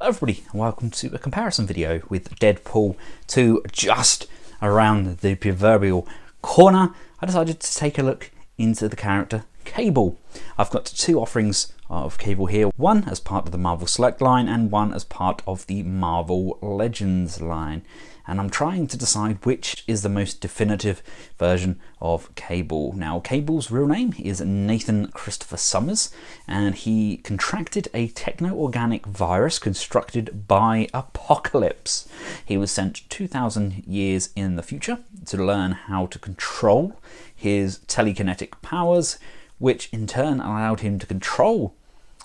Hello everybody and welcome to a comparison video with Deadpool 2 just around the proverbial corner. I decided to take a look into the character Cable. I've got two offerings of Cable here, one as part of the Marvel Select line and one as part of the Marvel Legends line. And I'm trying to decide which is the most definitive version of Cable. Now, Cable's real name is Nathan Christopher Summers, and he contracted a techno-organic virus constructed by Apocalypse. He was sent 2,000 years in the future to learn how to control his telekinetic powers, which in turn allowed him to control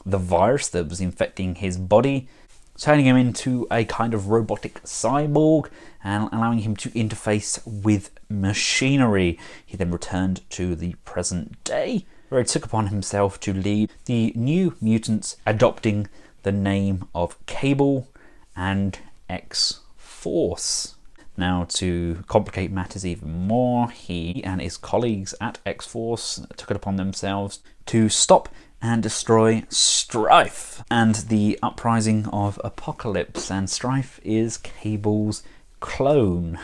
the virus that was infecting his body, turning him into a kind of robotic cyborg and allowing him to interface with machinery. He then returned to the present day, where he took upon himself to lead the New Mutants, adopting the name of Cable and X-Force. Now, to complicate matters even more, he and his colleagues at X-Force took it upon themselves to stop and destroy Strife and the uprising of Apocalypse. And Strife is Cable's clone.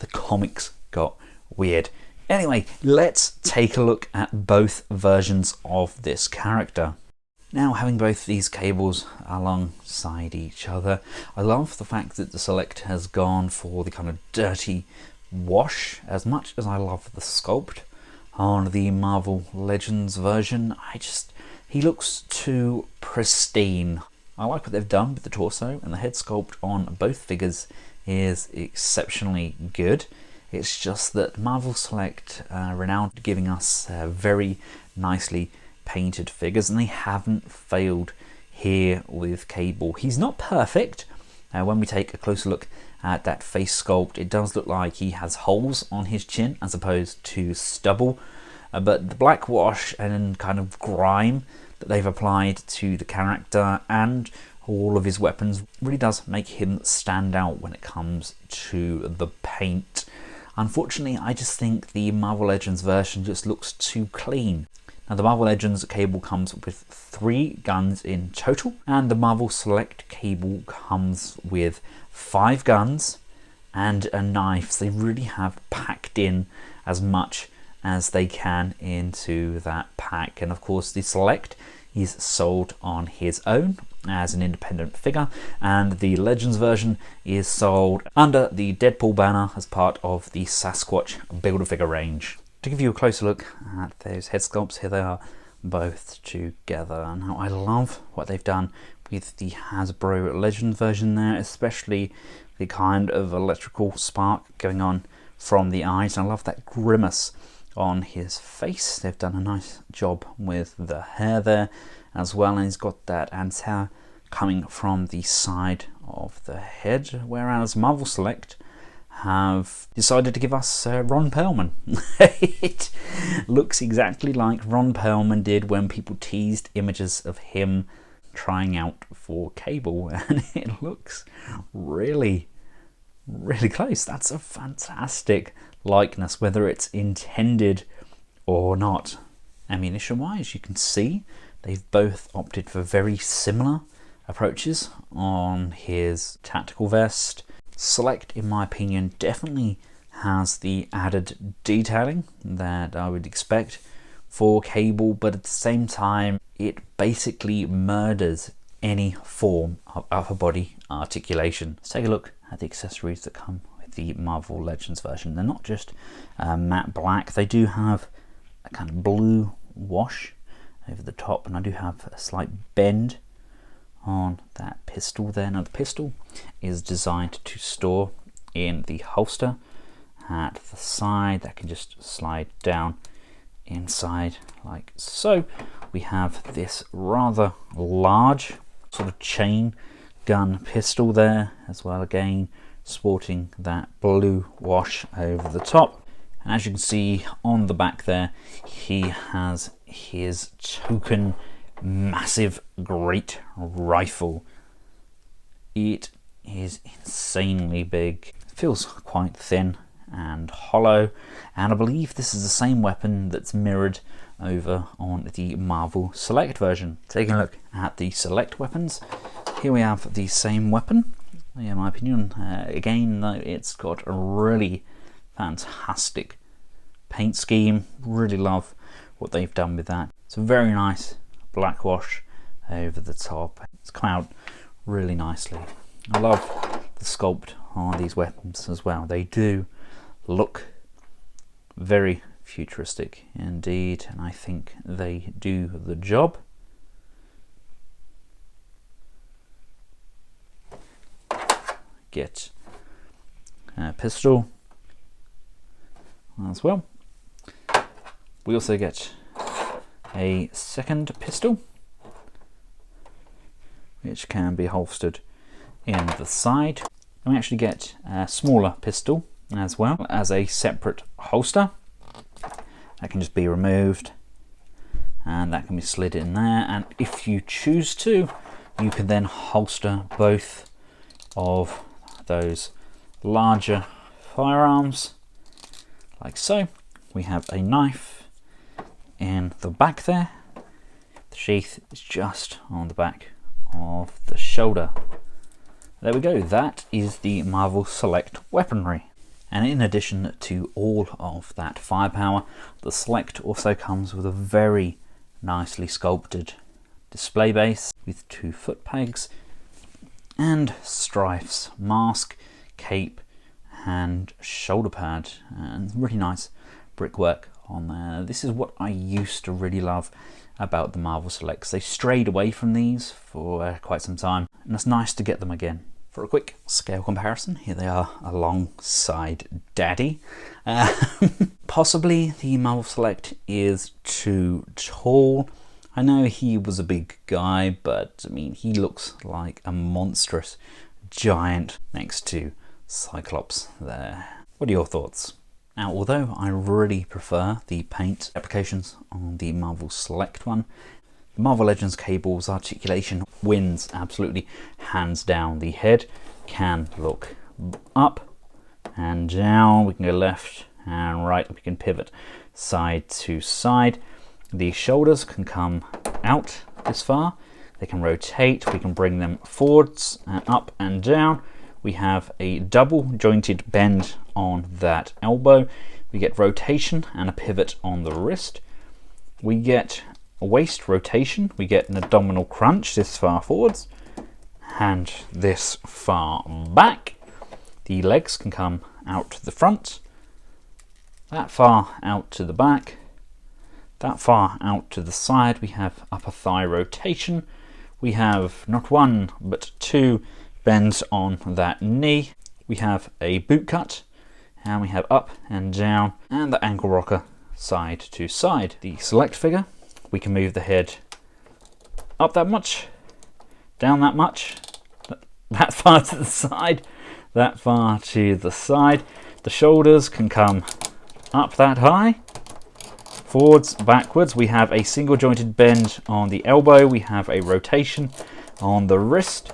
The comics got weird. Anyway, let's take a look at both versions of this character. Now, having both these Cables alongside each other, I love the fact that the Select has gone for the kind of dirty wash, as much as I love the sculpt on the Marvel Legends version. He looks too pristine. I like what they've done with the torso, and the head sculpt on both figures is exceptionally good. It's just that Marvel Select are renowned giving us very nicely painted figures, and they haven't failed here with Cable. He's not perfect. When we take a closer look at that face sculpt, it does look like he has holes on his chin as opposed to stubble, but the black wash and kind of grime that they've applied to the character and all of his weapons really does make him stand out when it comes to the paint. Unfortunately, I just think the Marvel Legends version just looks too clean. Now, the Marvel Legends Cable comes with 3 guns in total, and the Marvel Select Cable comes with 5 guns and a knife. So they really have packed in as much as they can into that pack. And of course, the Select is sold on his own as an independent figure, and the Legends version is sold under the Deadpool banner as part of the Sasquatch Build-A-Figure range. To give you a closer look at those head sculpts, here they are both together. Now, I love what they've done with the Hasbro Legend version there, especially the kind of electrical spark going on from the eyes. I love that grimace on his face. They've done a nice job with the hair there as well, and he's got that antenna coming from the side of the head, whereas Marvel Select have decided to give us Ron Perlman. It looks exactly like Ron Perlman did when people teased images of him trying out for Cable, and it looks really close. That's a fantastic likeness, whether it's intended or not. Ammunition wise, you can see they've both opted for very similar approaches on his tactical vest. Select, in my opinion, definitely has the added detailing that I would expect for Cable, but at the same time, it basically murders any form of upper body articulation. Let's take a look at the accessories that come with the Marvel Legends version. They're not just matte black, they do have a kind of blue wash over the top, and I do have a slight bend on that pistol there. Now, the pistol is designed to store in the holster at the side that can just slide down inside like so. We have this rather large sort of chain gun pistol there as well, again sporting that blue wash over the top. And as you can see on the back there, he has his token massive great rifle. It is insanely big. It feels quite thin and hollow, and I believe this is the same weapon that's mirrored over on the Mavel Select version. Taking a look at the Select weapons, here we have the same weapon. In my opinion, again, it's got a really fantastic paint scheme. Really love what they've done with that. It's a very nice black wash over the top. It's come out really nicely. I love the sculpt on these weapons as well. They do look very futuristic indeed, and I think they do the job. Get a pistol as well. We also get a second pistol, which can be holstered in the side. And we actually get a smaller pistol as well as a separate holster. That can just be removed and that can be slid in there, and if you choose to, you can then holster both of those larger firearms like so. We have a knife in the back there. The sheath is just on the back of the shoulder. There we go, that is the Mavel Select weaponry. And in addition to all of that firepower, the Select also comes with a very nicely sculpted display base with 2 foot pegs and stripes, mask, cape and shoulder pad, and really nice brickwork on there. This is what I used to really love about the Mavel Selects. They strayed away from these for quite some time, and it's nice to get them again. For a quick scale comparison, here they are alongside Daddy. Possibly the Mavel Select is too tall. I know he was a big guy, but I mean, he looks like a monstrous giant next to Cyclops there. What are your thoughts? Now, although I really prefer the paint applications on the Mavel Select one, the Marvel Legends cable's articulation wins absolutely hands down. The head can look up and down, we can go left and right, we can pivot side to side. The shoulders can come out this far, they can rotate, we can bring them forwards and up and down. We have a double jointed bend on that elbow. We get rotation and a pivot on the wrist. We get a waist rotation. We get an abdominal crunch this far forwards and this far back. The legs can come out to the front, that far out to the back, that far out to the side. We have upper thigh rotation. We have not one but 2 bends on that knee. We have a boot cut, and we have up and down, and the ankle rocker side to side. The Select figure, we can move the head up that much, down that much, that far to the side, that far to the side. The shoulders can come up that high, forwards, backwards. We have a single jointed bend on the elbow. We have a rotation on the wrist.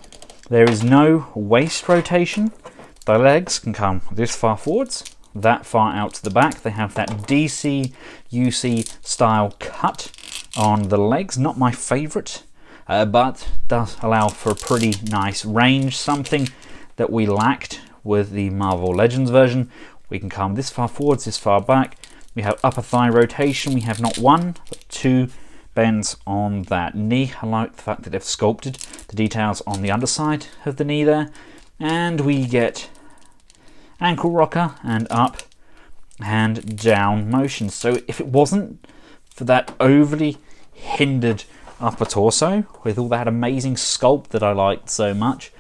There is no waist rotation. The legs can come this far forwards, that far out to the back. They have that DC UC style cut on the legs. Not my favorite, but does allow for a pretty nice range, something that we lacked with the Marvel Legends version. We can come this far forwards, this far back. We have upper thigh rotation. We have not one, but 2 bends on that knee. I like the fact that they've sculpted the details on the underside of the knee there. And we get ankle rocker and up and down motion. So if it wasn't for that overly hindered upper torso with all that amazing sculpt that I liked so much,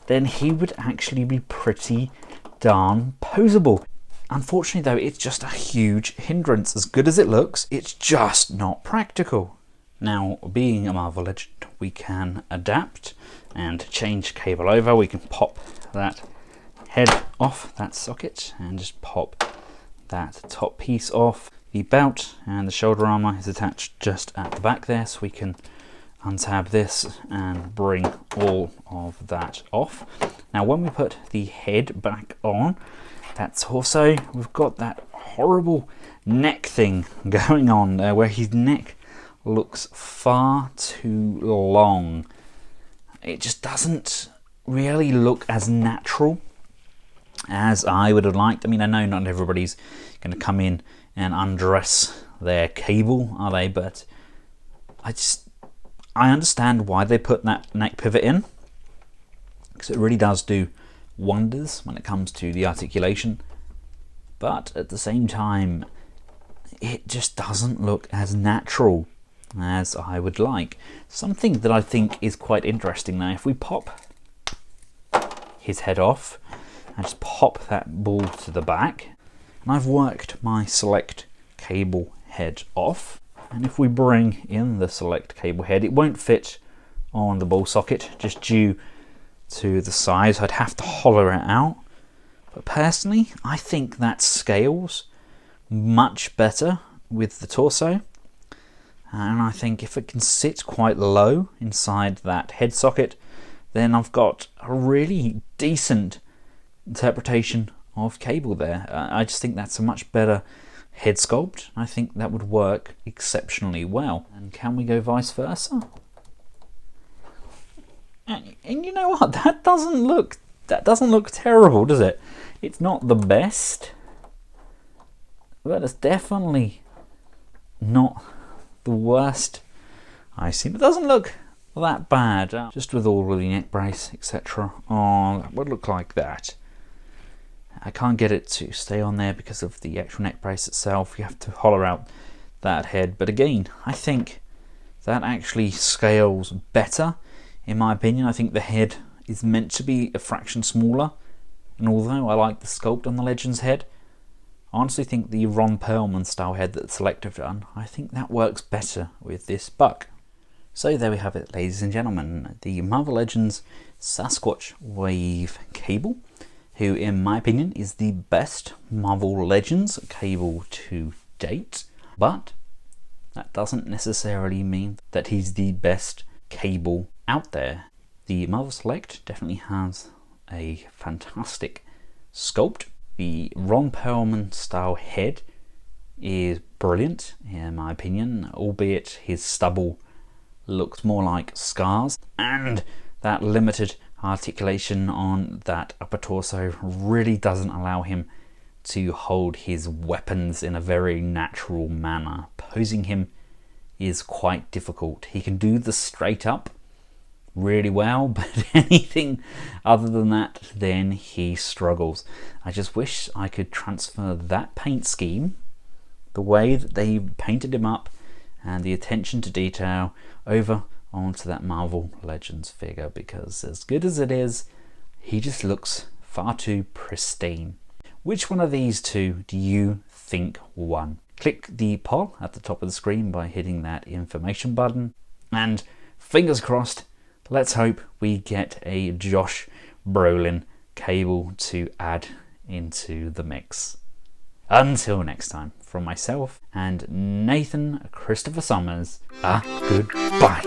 then he would actually be pretty darn posable. Unfortunately though, it's just a huge hindrance. As good as it looks, it's just not practical. Now, being a Marvel Legend, we can adapt and change cable over. We can pop that head off that socket and just pop that top piece off. The belt and the shoulder armor is attached just at the back there, so we can untab this and bring all of that off. Now when we put the head back on, that torso, we've got that horrible neck thing going on there where his neck looks far too long. It just doesn't really look as natural as I would have liked. I mean, I know not everybody's going to come in and undress their cable, are they? But I understand why they put that neck pivot in, because it really does do wonders when it comes to the articulation. But at the same time, it just doesn't look as natural as I would like. Something that I think is quite interesting now, if we pop his head off and just pop that ball to the back, and I've worked my select cable head off, and if we bring in the select cable head, it won't fit on the ball socket just due to the size. I'd have to hollow it out, but personally I think that scales much better with the torso, and I think if it can sit quite low inside that head socket, then I've got a really decent interpretation of cable there. I just think that's a much better head sculpt. I think that would work exceptionally well. And can we go vice versa? And you know what? That doesn't look terrible, does it? It's not the best, but it's definitely not the worst I've seen. It doesn't look that bad, just with all the neck brace, etc. Oh, that would look like that. I can't get it to stay on there because of the actual neck brace itself. You have to hollow out that head, but again, I think that actually scales better in my opinion. I think the head is meant to be a fraction smaller, and although I like the sculpt on the Legends head, I honestly think the Ron Perlman style head that Select have done, I think that works better with this buck. So there we have it, ladies and gentlemen, the Mavel Legends Sasquatch wave cable, who in my opinion is the best Mavel Legends cable to date, but that doesn't necessarily mean that he's the best cable out there. The Mavel Select definitely has a fantastic sculpt. The Ron Perlman style head is brilliant in my opinion, albeit his stubble looks more like scars, and that limited articulation on that upper torso really doesn't allow him to hold his weapons in a very natural manner. Posing him is quite difficult. He can do the straight up really well, but anything other than that, then he struggles. I just wish I could transfer that paint scheme, the way that they painted him up and the attention to detail, over onto that Mavel Legends figure, because as good as it is, he just looks far too pristine. Which one of these two do you think won? Click the poll at the top of the screen by hitting that information button, and fingers crossed, let's hope we get a Josh Brolin cable to add into the mix. Until next time, from myself and Nathan Christopher Summers, goodbye.